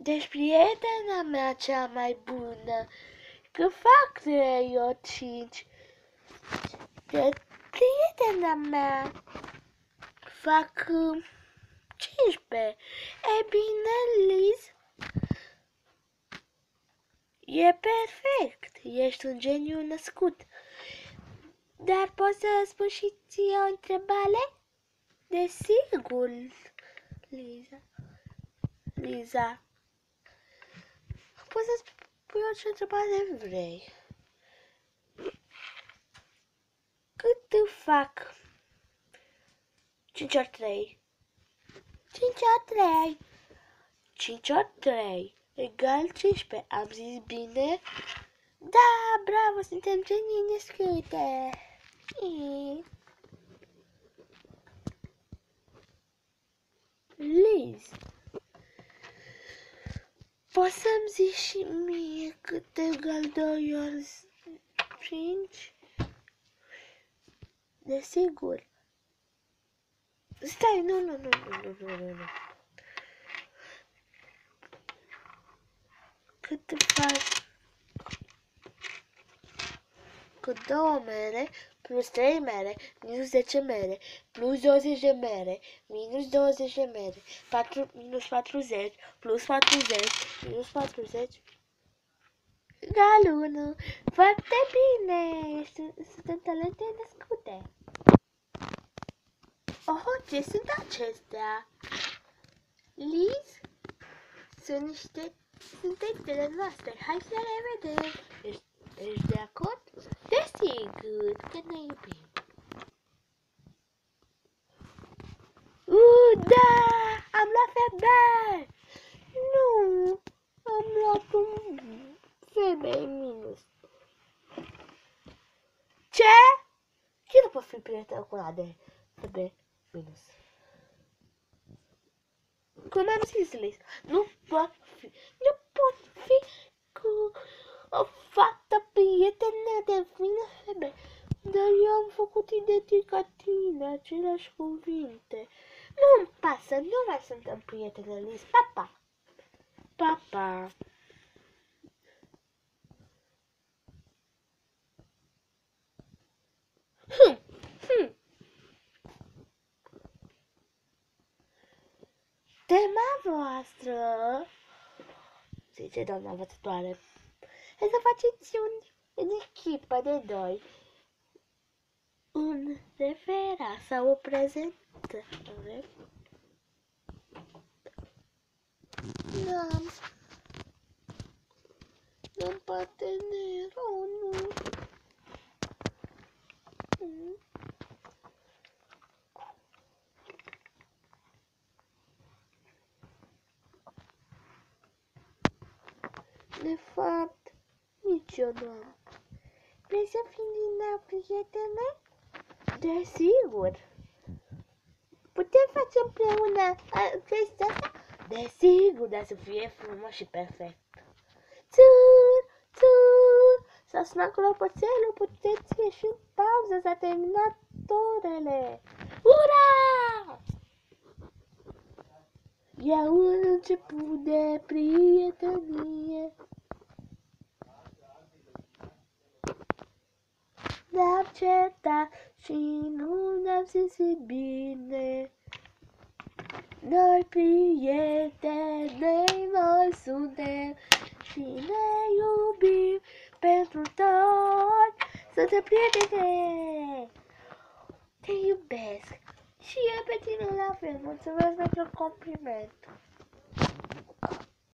Deci prietena mea cea mai bună, că fac 3 ori 5. De prietena mea fac 15. E bine, Liz, e perfect. Ești un geniu născut. Dar poți să spui și ție o întrebare? Desigur, Liza. Poți să spui orice întrebare vrei. Cât fac 5 ori 3? 5 ori 3. 5 ori 3 egal 15. Am zis bine? Da, bravo, suntem genii nescute. Liz, poți să-mi zici și mie cât egal 2 ori 5? Desigur. Stai, nu. Cât faci cu 2 mere plus 3 mere minus 10 mere plus 20 de mere minus 20 de mere 4 minus 40 plus 40 minus 40 egal 1. Foarte bine! Sunt talente născute. Ce sunt acestea? Liz? Sunt textele noastre. Hai să le vedem. Ești de acord? Desigur că ne iubim. Da! Am luat feber! Nu! Am luat un feber minus. Ce? Cine poate fi prietenul cu ăla de feber minus? Cum am zis, Liz, nu pot fi cu o fată prietenă de feber. Dar eu am făcut identica tine, aceleași cuvinte. Nu-mi pasă, nu mai suntem prietene, Liz. Pa, pa. Tema voastră, zice doamna învățătoare, e să faceți în echipă de 2 un referat sau o prezentare. N-am partener, nu. De fapt, nici eu nu am. Vrei să fim din nou prietene? Desigur. Putem face împreună chestia asta? Desigur, dar să fie frumos și perfect. S-a sunat clopoțelul, puteți ieși în pauză, s-a terminat orele. Ura! E un început de prietenie. Ne-am certat și nu ne-am simțit bine. Noi prieteni, noi suntem și ne iubim pentru tot. Suntem prietene. Te iubesc și eu pe tine la fel. Mulțumesc pentru compliment.